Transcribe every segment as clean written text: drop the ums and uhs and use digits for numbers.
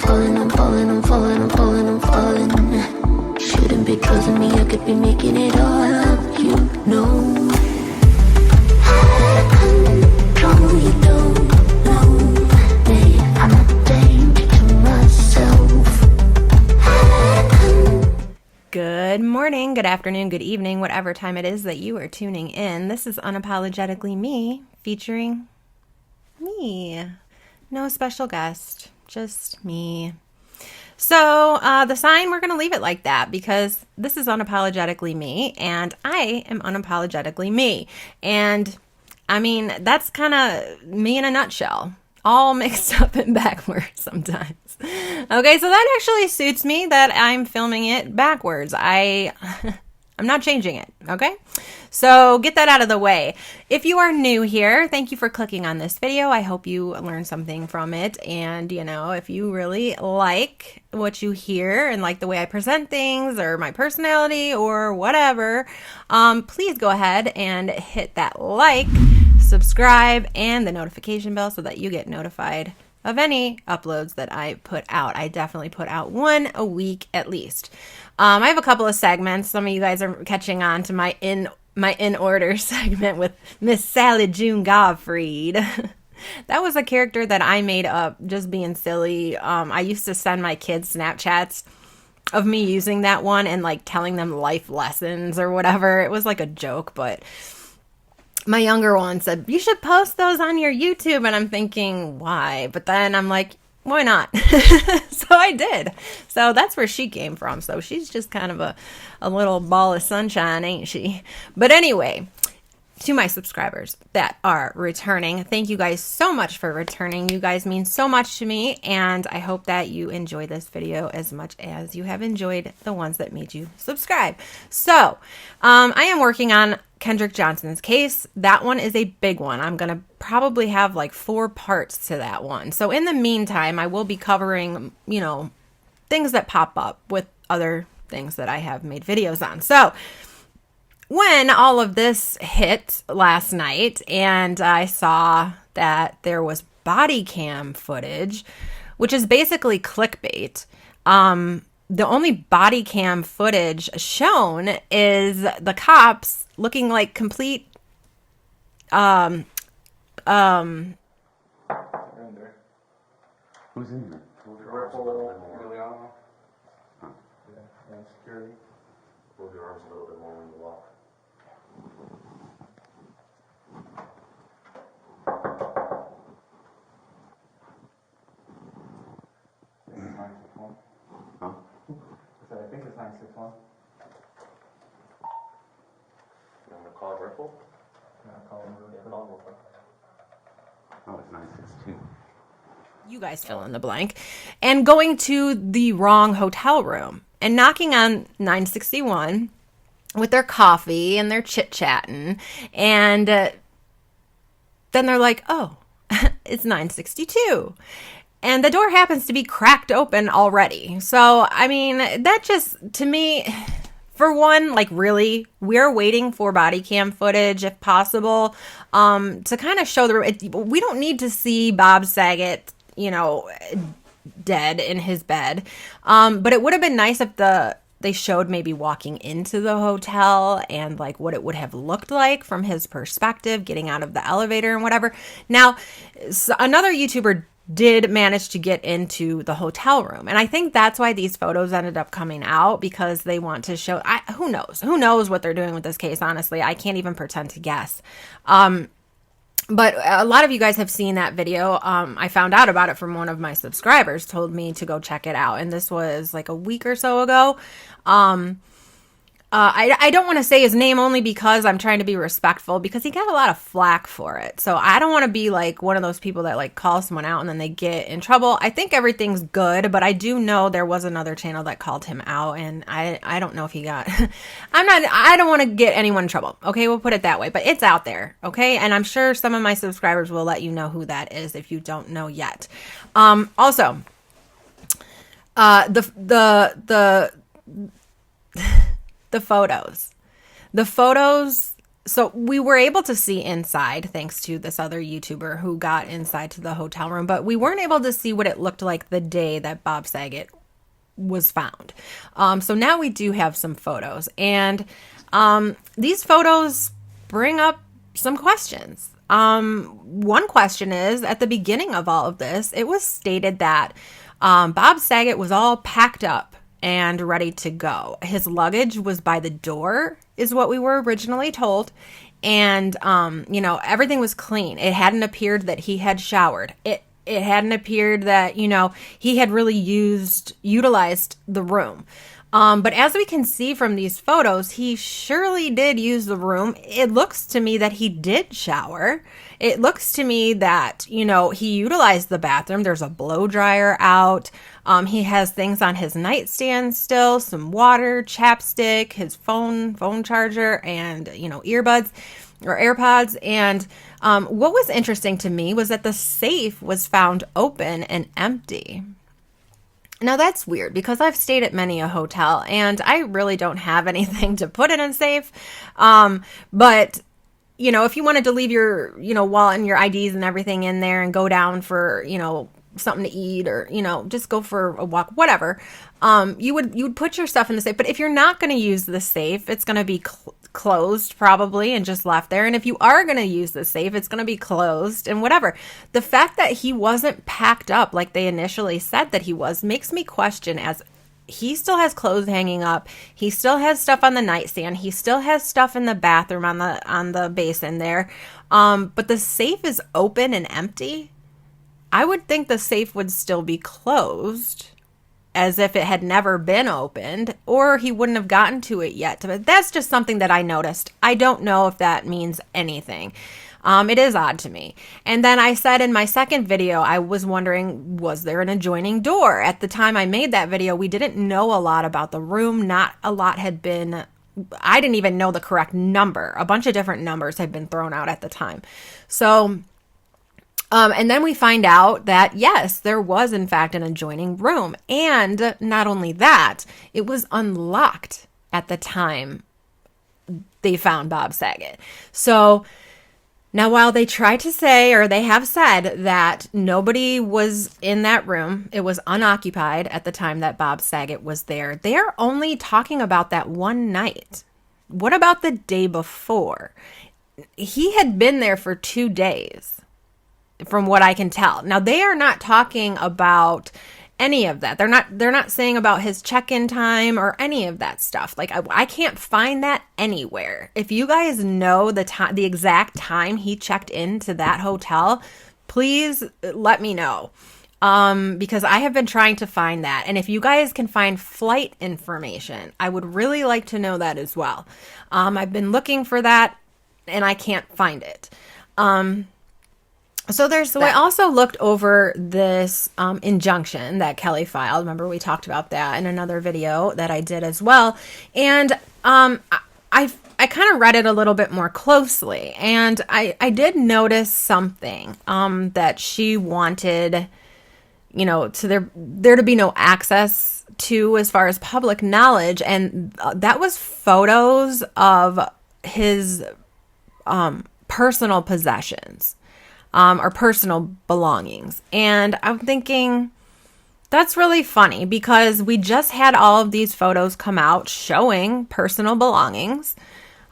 falling, I'm falling, I'm falling, I'm falling, I'm falling. Shouldn't be trusting me, I could be making it all up, you know. Out of control, you don't know me. I'm a danger to myself. Good morning, good afternoon, good evening, whatever time it is that you are tuning in. This is Unapologetically Me, featuring me. No special guest, just me. So the sign, we're going to leave it like that because this is Unapologetically Me, and I am unapologetically me. And I mean, that's kind of me in a nutshell, all mixed up and backwards sometimes. Okay, so that actually suits me that I'm filming it backwards. I'm not changing it, okay? So get that out of the way. If you are new here, thank you for clicking on this video. I hope you learned something from it. And, you know, if you really like what you hear and like the way I present things or my personality or whatever, please go ahead and hit that like, subscribe, and the notification bell so that you get notified of any uploads that I put out. I definitely put out one a week at least. I have a couple of segments. Some of you guys are catching on to my in order segment with Miss Sally June Gottfried. That was a character that I made up just being silly. I used to send my kids Snapchats of me using that one and like telling them life lessons or whatever. It was like a joke, but my younger one said, you should post those on your YouTube. And I'm thinking, why? But then I'm like, why not? So I did. So that's where she came from. So she's just kind of a little ball of sunshine, ain't she? But anyway, to my subscribers that are returning, thank you guys so much for returning. You guys mean so much to me. And I hope that you enjoy this video as much as you have enjoyed the ones that made you subscribe. So I am working on Kendrick Johnson's case. That one is a big one. I'm going to probably have like 4 parts to that one. So in the meantime, I will be covering, you know, things that pop up with other things that I have made videos on. So when all of this hit last night and I saw that there was body cam footage, which is basically clickbait, the only body cam footage shown is the cops looking like complete Who's in there? And security. Move your arms a little bit more when you walk. I think it's 961. Huh? I think it's 961. You want to call a rifle? Yeah, call him real quick. Oh, it's 962. You guys fill in the blank, and going to the wrong hotel room and knocking on 961 with their coffee and their chit-chatting, and then they're like, oh, it's 962. And the door happens to be cracked open already. So, I mean, that just, to me, for one, like really, we're waiting for body cam footage, if possible, to kind of show the room. We don't need to see Bob Saget, you know, dead in his bed. But it would have been nice if they showed maybe walking into the hotel and like what it would have looked like from his perspective, getting out of the elevator and whatever. Now, another YouTuber did manage to get into the hotel room. And I think that's why these photos ended up coming out, because they want to show, who knows what they're doing with this case. Honestly, I can't even pretend to guess. But a lot of you guys have seen that video. I found out about it from one of my subscribers, told me to go check it out. And this was like a week or so ago. I don't want to say his name only because I'm trying to be respectful, because he got a lot of flack for it. So I don't want to be like one of those people that like call someone out and then they get in trouble. I think everything's good, but I do know there was another channel that called him out, and I don't know if he got, I don't want to get anyone in trouble. Okay. We'll put it that way, but it's out there. Okay. And I'm sure some of my subscribers will let you know who that is if you don't know yet. Also, the photos So we were able to see inside thanks to this other YouTuber who got inside to the hotel room, but we weren't able to see what it looked like the day that Bob Saget was found. So now we do have some photos, and these photos bring up some questions. One question is, at the beginning of all of this, it was stated that Bob Saget was all packed up and ready to go. His luggage was by the door, is what we were originally told. And, everything was clean. It hadn't appeared that he had showered. It hadn't appeared that, he had really utilized the room. But as we can see from these photos, he surely did use the room. It looks to me that he did shower. It looks to me that, he utilized the bathroom. There's a blow dryer out. He has things on his nightstand still, some water, chapstick, his phone charger, and, earbuds or AirPods. And what was interesting to me was that the safe was found open and empty. Now that's weird because I've stayed at many a hotel and I really don't have anything to put in a safe. But if you wanted to leave your, wallet and your IDs and everything in there and go down for, something to eat or, just go for a walk, whatever, you would put your stuff in the safe. But if you're not going to use the safe, it's going to be closed probably and just left there. And if you are going to use the safe, it's going to be closed and whatever. The fact that he wasn't packed up like they initially said that he was makes me question, as he still has clothes hanging up. He still has stuff on the nightstand. He still has stuff in the bathroom on the basin there. But the safe is open and empty. I would think the safe would still be closed, as if it had never been opened, or he wouldn't have gotten to it yet. But that's just something that I noticed. I don't know if that means anything. It is odd to me. And then I said in my second video, I was wondering, was there an adjoining door? At the time I made that video, we didn't know a lot about the room. Not a lot had been, I didn't even know the correct number. A bunch of different numbers had been thrown out at the time. So and then we find out that, yes, there was, in fact, an adjoining room. And not only that, it was unlocked at the time they found Bob Saget. So now, while they try to say, or they have said, that nobody was in that room, it was unoccupied at the time that Bob Saget was there, they're only talking about that one night. What about the day before? He had been there for 2 days, from what I can tell. Now, they are not talking about any of that. They're not saying about his check-in time or any of that stuff. Like, I can't find that anywhere. If you guys know the exact time he checked into that hotel, please let me know. Because I have been trying to find that. And if you guys can find flight information, I would really like to know that as well. I've been looking for that and I can't find it. So I also looked over this injunction that Kelly filed. Remember, we talked about that in another video that I did as well. And I kind of read it a little bit more closely. And I did notice something that she wanted, to there to be no access to as far as public knowledge. And that was photos of his personal possessions. Or personal belongings. And I'm thinking, that's really funny because we just had all of these photos come out showing personal belongings.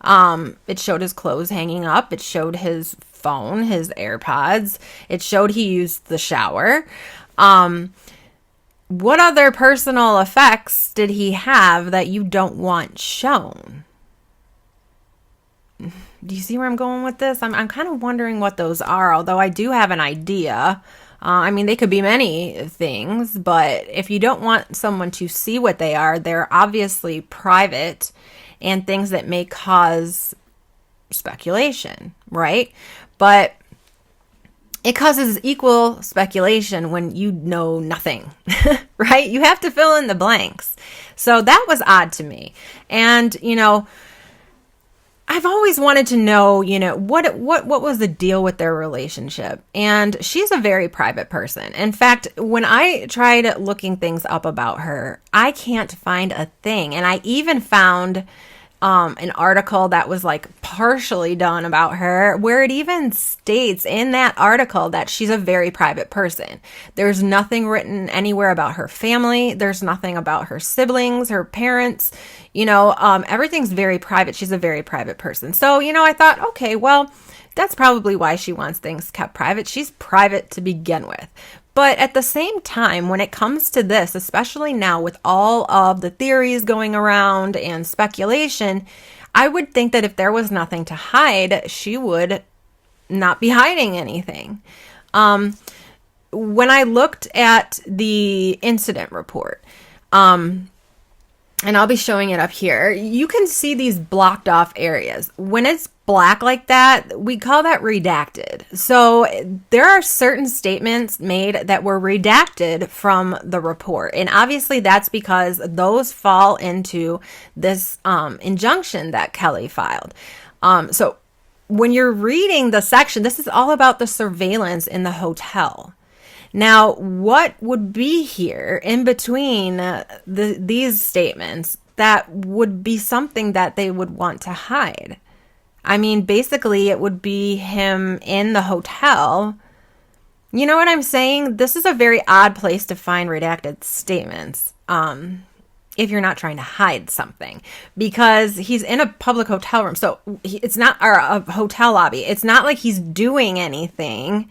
It showed his clothes hanging up. It showed his phone, his AirPods. It showed he used the shower. What other personal effects did he have that you don't want shown? Do you see where I'm going with this? I'm kind of wondering what those are, although I do have an idea. They could be many things, but if you don't want someone to see what they are, they're obviously private and things that may cause speculation, right? But it causes equal speculation when you know nothing, right? You have to fill in the blanks. So that was odd to me. And, I've always wanted to know, what was the deal with their relationship? And she's a very private person. In fact, when I tried looking things up about her, I can't find a thing. And I even found an article that was like partially done about her, where it even states in that article that she's a very private person. There's nothing written anywhere about her family. There's nothing about her siblings, her parents, everything's very private. She's a very private person. So, I thought, okay, well, that's probably why she wants things kept private. She's private to begin with. But at the same time, when it comes to this, especially now with all of the theories going around and speculation, I would think that if there was nothing to hide, she would not be hiding anything. When I looked at the incident report, and I'll be showing it up here, you can see these blocked off areas. When it's black like that, we call that redacted. So there are certain statements made that were redacted from the report. And obviously that's because those fall into this injunction that Kelly filed. So when you're reading the section, this is all about the surveillance in the hotel. Now, what would be here in between these statements that would be something that they would want to hide? I mean, basically, it would be him in the hotel. You know what I'm saying? This is a very odd place to find redacted statements if you're not trying to hide something, because he's in a public hotel room. So it's not a hotel lobby. It's not like he's doing anything.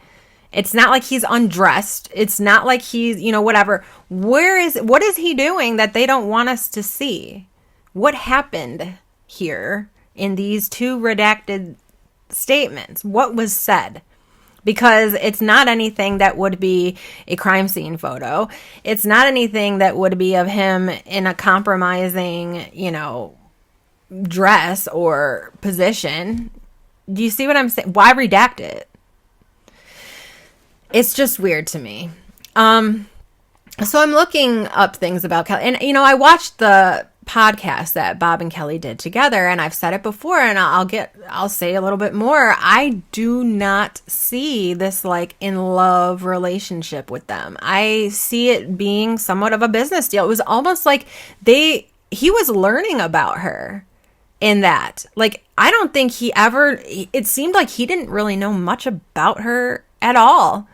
It's not like he's undressed. It's not like he's, whatever. What is he doing that they don't want us to see? What happened here in these two redacted statements? What was said? Because it's not anything that would be a crime scene photo. It's not anything that would be of him in a compromising, dress or position. Do you see what I'm saying? Why redact it? It's just weird to me. So I'm looking up things about Kelly. And, I watched the podcast that Bob and Kelly did together, and I've said it before, and I'll say a little bit more. I do not see this like in love relationship with them. I see it being somewhat of a business deal. It was almost like he was learning about her in that. Like, I don't think it seemed like he didn't really know much about her at all.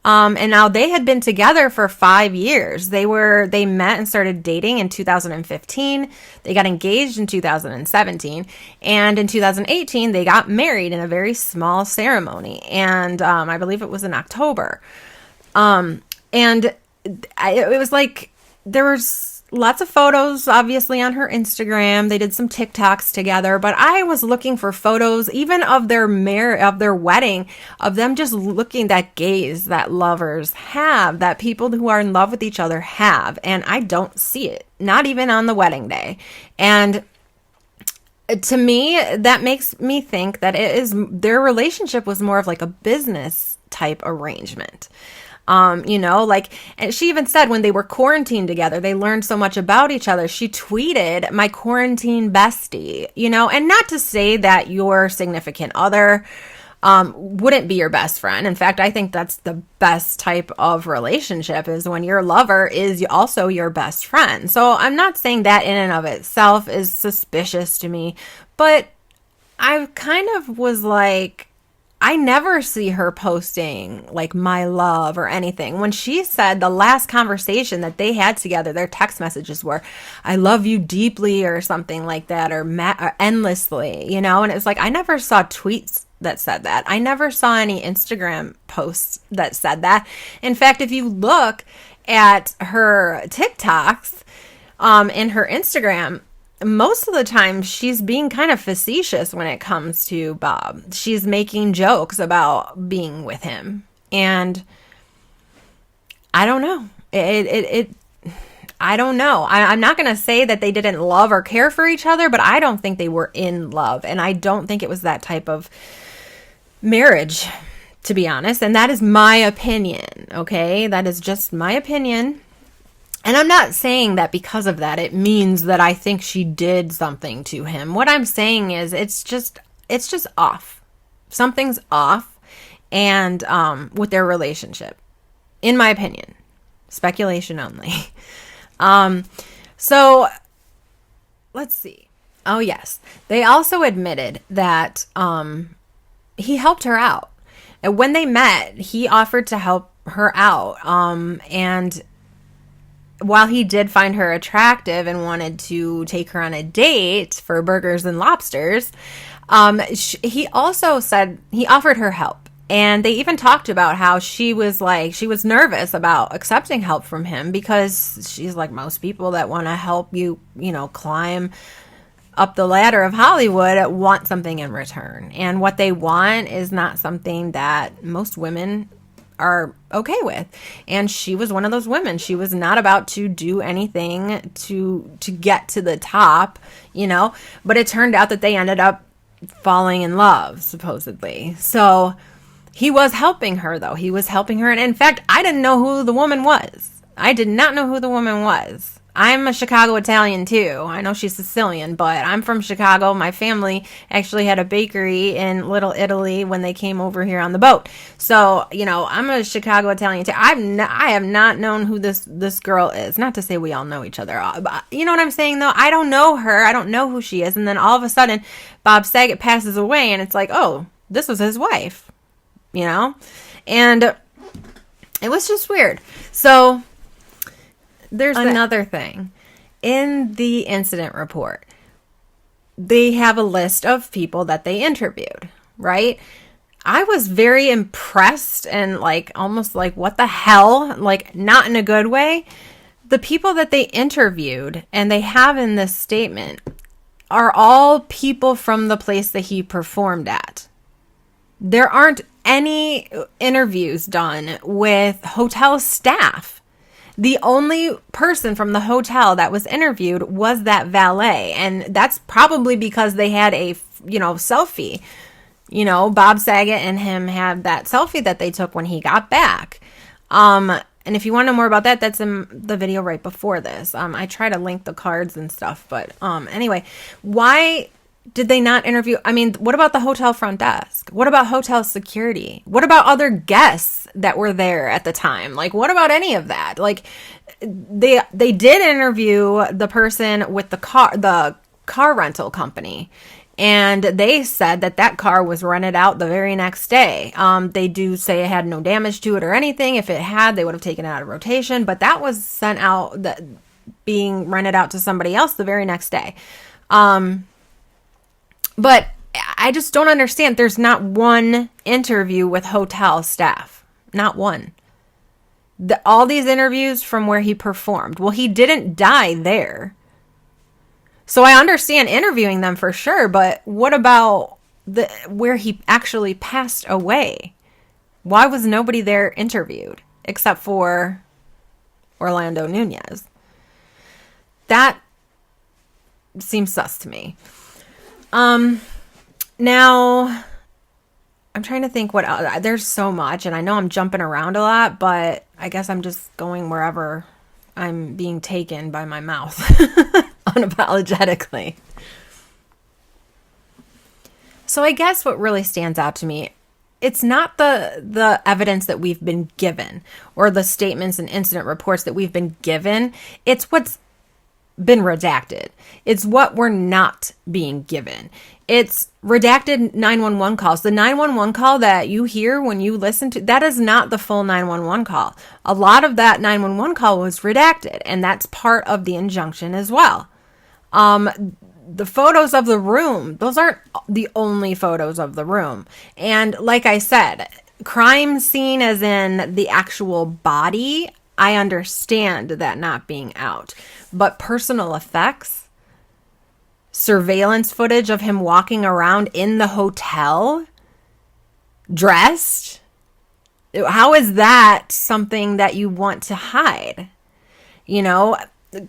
And now they had been together for 5 years. They met and started dating in 2015. They got engaged in 2017. And in 2018, they got married in a very small ceremony. And I believe it was in October. It was like there was lots of photos, obviously, on her Instagram. They did some TikToks together, but I was looking for photos, even of their wedding, of them just looking that gaze that lovers have, that people who are in love with each other have, and I don't see it, not even on the wedding day. And to me, that makes me think that their relationship was more of like a business type arrangement. And she even said when they were quarantined together, they learned so much about each other. She tweeted, "My quarantine bestie," and not to say that your significant other wouldn't be your best friend. In fact, I think that's the best type of relationship, is when your lover is also your best friend. So I'm not saying that in and of itself is suspicious to me, but I kind of was like, I never see her posting like "my love" or anything. When she said the last conversation that they had together, their text messages were, "I love you deeply" or something like that, or endlessly, and it was like, I never saw tweets that said that. I never saw any Instagram posts that said that. In fact, if you look at her TikToks and her Instagram, most of the time she's being kind of facetious when it comes to Bob. She's making jokes about being with him. And I don't know. I don't know. I'm not going to say that they didn't love or care for each other, but I don't think they were in love. And I don't think it was that type of marriage, to be honest. And that is my opinion, okay? That is just my opinion. And I'm not saying that because of that, it means that I think she did something to him. What I'm saying is it's just off. Something's off and with their relationship, in my opinion. Speculation only. So let's see. Oh, yes. They also admitted that he helped her out. And when they met, he offered to help her out. And while he did find her attractive and wanted to take her on a date for burgers and lobsters, he also said he offered her help. And they even talked about how she was nervous about accepting help from him because she's like most people that want to help you, climb up the ladder of Hollywood want something in return. And what they want is not something that most women are okay with. And she was one of those women. She was not about to do anything to get to the top, but it turned out that they ended up falling in love, supposedly. So he was helping her, though. He was helping her. And in fact, I didn't know who the woman was. I did not know who the woman was. I'm a Chicago Italian, too. I know she's Sicilian, but I'm from Chicago. My family actually had a bakery in Little Italy when they came over here on the boat. So, I'm a Chicago Italian, too. I have not known who this girl is. Not to say we all know each other. But you know what I'm saying, though? I don't know her. I don't know who she is. And then all of a sudden, Bob Saget passes away, and it's like, oh, this was his wife. And it was just weird. So there's another thing. In the incident report, they have a list of people that they interviewed, right? I was very impressed and almost like, what the hell? Not in a good way. The people that they interviewed and they have in this statement are all people from the place that he performed at. There aren't any interviews done with hotel staff. The only person from the hotel that was interviewed was that valet. And that's probably because they had a, selfie. Bob Saget and him had that selfie that they took when he got back. And if you want to know more about that, that's in the video right before this. I try to link the cards and stuff. But anyway, why did they not interview? I mean, what about the hotel front desk? What about hotel security? What about other guests that were there at the time? What about any of that? They did interview the person with the car rental company, and they said that car was rented out the very next day. They do say it had no damage to it or anything. If it had, they would have taken it out of rotation, but that was sent out, being rented out to somebody else the very next day. But I just don't understand. There's not one interview with hotel staff. Not one. All these interviews from where he performed. Well, he didn't die there. So I understand interviewing them for sure, but what about where he actually passed away? Why was nobody there interviewed except for Orlando Nunez? That seems sus to me. Now I'm trying to think what else. There's so much, and I know I'm jumping around a lot, but I guess I'm just going wherever I'm being taken by my mouth unapologetically. So I guess what really stands out to me, it's not the evidence that we've been given or the statements and incident reports that we've been given. It's what's been redacted. It's what we're not being given. It's redacted 911 calls. The 911 call that you hear when you listen to, that is not the full 911 call. A lot of that 911 call was redacted, and that's part of the injunction as well. The photos of the room, those aren't the only photos of the room. And like I said, crime scene as in the actual body, I understand that not being out. But personal effects, surveillance footage of him walking around in the hotel, dressed, how is that something that you want to hide?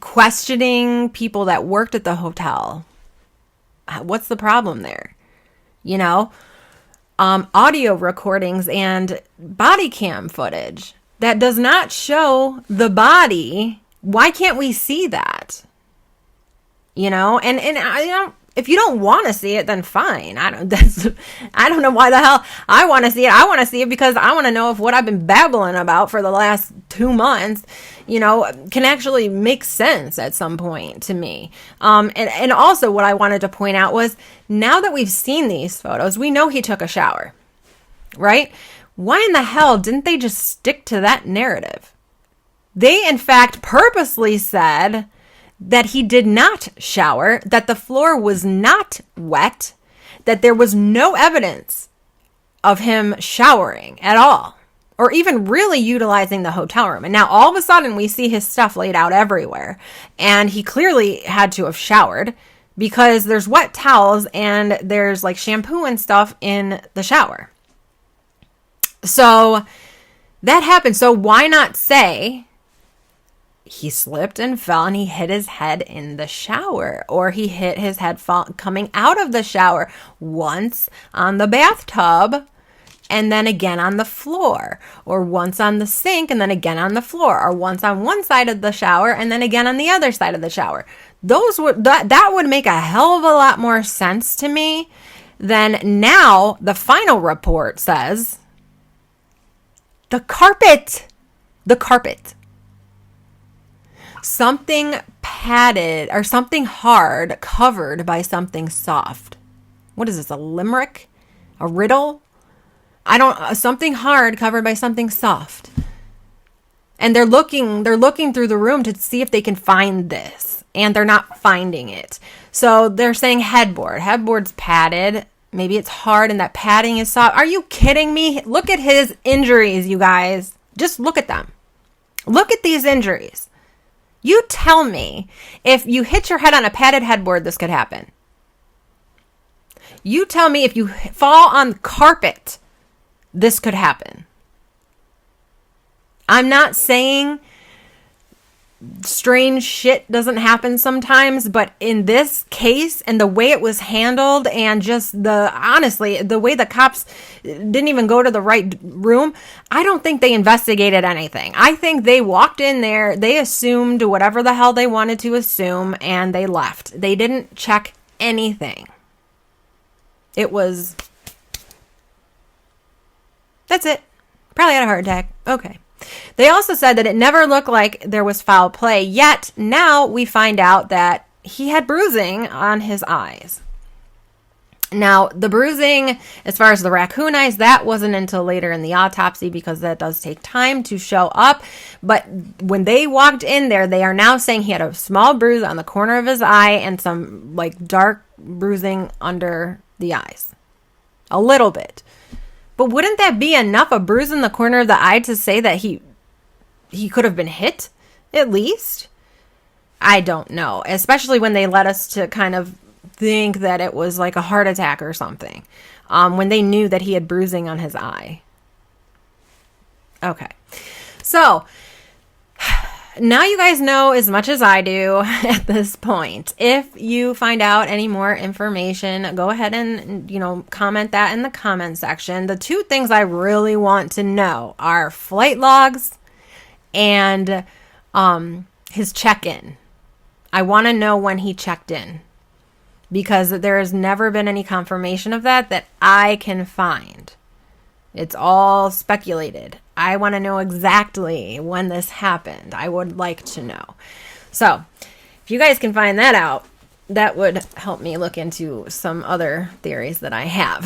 Questioning people that worked at the hotel. What's the problem there? Audio recordings and body cam footage that does not show the body. Why can't we see that? And if you don't want to see it, then fine. I don't know why the hell I want to see it. I want to see it because I want to know if what I've been babbling about for the last 2 months, can actually make sense at some point to me. And also what I wanted to point out was, now that we've seen these photos, we know he took a shower, right? Why in the hell didn't they just stick to that narrative? They, in fact, purposely said that he did not shower, that the floor was not wet, that there was no evidence of him showering at all, or even really utilizing the hotel room. And now all of a sudden we see his stuff laid out everywhere, and he clearly had to have showered because there's wet towels and there's like shampoo and stuff in the shower. So that happened. So why not say he slipped and fell and he hit his head in the shower, or he hit his head coming out of the shower, once on the bathtub and then again on the floor, or once on the sink and then again on the floor, or once on one side of the shower and then again on the other side of the shower. That would make a hell of a lot more sense to me than now the final report says the carpet. Something padded or something hard covered by something soft. What is this, a limerick? A riddle? Something hard covered by something soft. And they're looking through the room to see if they can find this, and they're not finding it. So they're saying headboard. Headboard's padded. Maybe it's hard and that padding is soft. Are you kidding me? Look at his injuries, you guys. Just look at them. Look at these injuries. You tell me, if you hit your head on a padded headboard, this could happen. You tell me if you fall on carpet, this could happen. I'm not saying strange shit doesn't happen sometimes, but in this case and the way it was handled, and just honestly, the way the cops didn't even go to the right room, I don't think they investigated anything. I think they walked in there, they assumed whatever the hell they wanted to assume, and they left. They didn't check anything. That's it. Probably had a heart attack. Okay. They also said that it never looked like there was foul play, yet now we find out that he had bruising on his eyes. Now, the bruising, as far as the raccoon eyes, that wasn't until later in the autopsy, because that does take time to show up. But when they walked in there, they are now saying he had a small bruise on the corner of his eye and some like dark bruising under the eyes. A little bit. But wouldn't that be enough, a bruise in the corner of the eye, to say that he could have been hit, at least? I don't know. Especially when they led us to kind of think that it was like a heart attack or something. When they knew that he had bruising on his eye. Okay. So, now you guys know as much as I do at this point. If you find out any more information, go ahead and, comment that in the comment section. The two things I really want to know are flight logs and his check-in. I want to know when he checked in, because there has never been any confirmation of that I can find. It's all speculated. I want to know exactly when this happened. I would like to know. So, if you guys can find that out, that would help me look into some other theories that I have.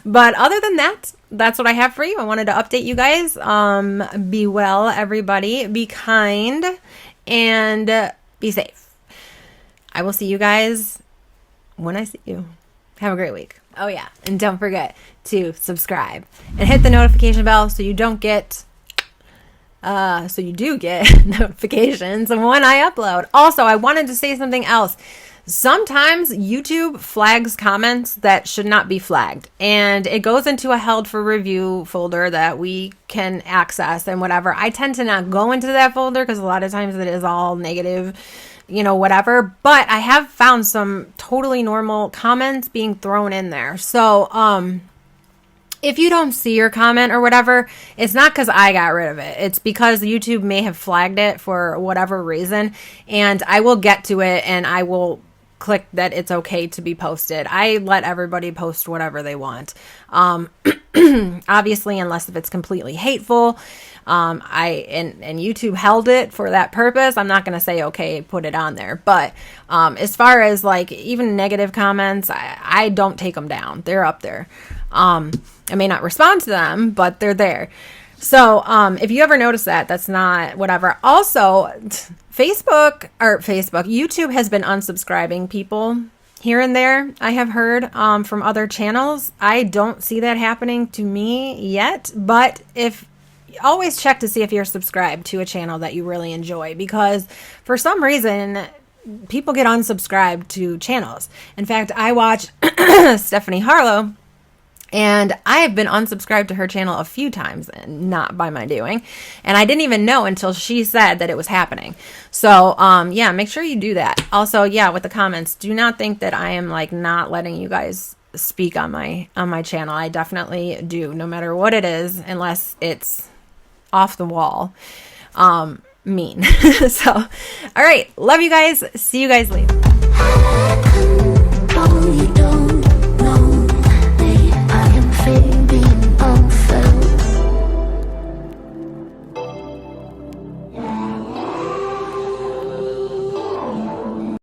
But other than that, that's what I have for you. I wanted to update you guys. Be well, everybody. Be kind and be safe. I will see you guys when I see you. Have a great week. Oh yeah, and don't forget to subscribe and hit the notification bell so you do get notifications when I upload. Also, I wanted to say something else. Sometimes YouTube flags comments that should not be flagged, and it goes into a held for review folder that we can access and whatever. I tend to not go into that folder because a lot of times it is all negative, whatever. But I have found some totally normal comments being thrown in there. So, if you don't see your comment or whatever, it's not because I got rid of it. It's because YouTube may have flagged it for whatever reason, and I will get to it and I will click that it's okay to be posted. I let everybody post whatever they want. Obviously, unless if it's completely hateful, and YouTube held it for that purpose, I'm not going to say, okay, put it on there. But as far as like even negative comments, I don't take them down. They're up there. I may not respond to them, but they're there. So if you ever notice that, that's not whatever. Also, YouTube has been unsubscribing people here and there. I have heard from other channels. I don't see that happening to me yet, but always check to see if you're subscribed to a channel that you really enjoy, because for some reason people get unsubscribed to channels. In fact, I watch Stephany Harlow, and I have been unsubscribed to her channel a few times, and not by my doing. And I didn't even know until she said that it was happening. So, yeah, make sure you do that. Also, yeah, with the comments, do not think that I am like not letting you guys speak on my channel. I definitely do, no matter what it is, unless it's off the wall, mean. So, all right. Love you guys. See you guys later. Oh,